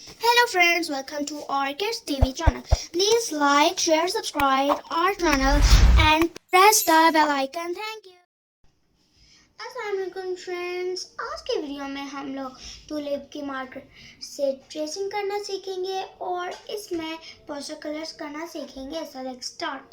Hello friends, welcome to our Kids TV channel. Please like, share, subscribe our channel and press the bell icon. Thank you. अस्सलाम वालेकुम friends, आज के video में हम लोग tulip की मार्केट से ट्रेसिंग करना सीखेंगे और इसमें पोस्टर कलर्स करना सीखेंगे। So let's start.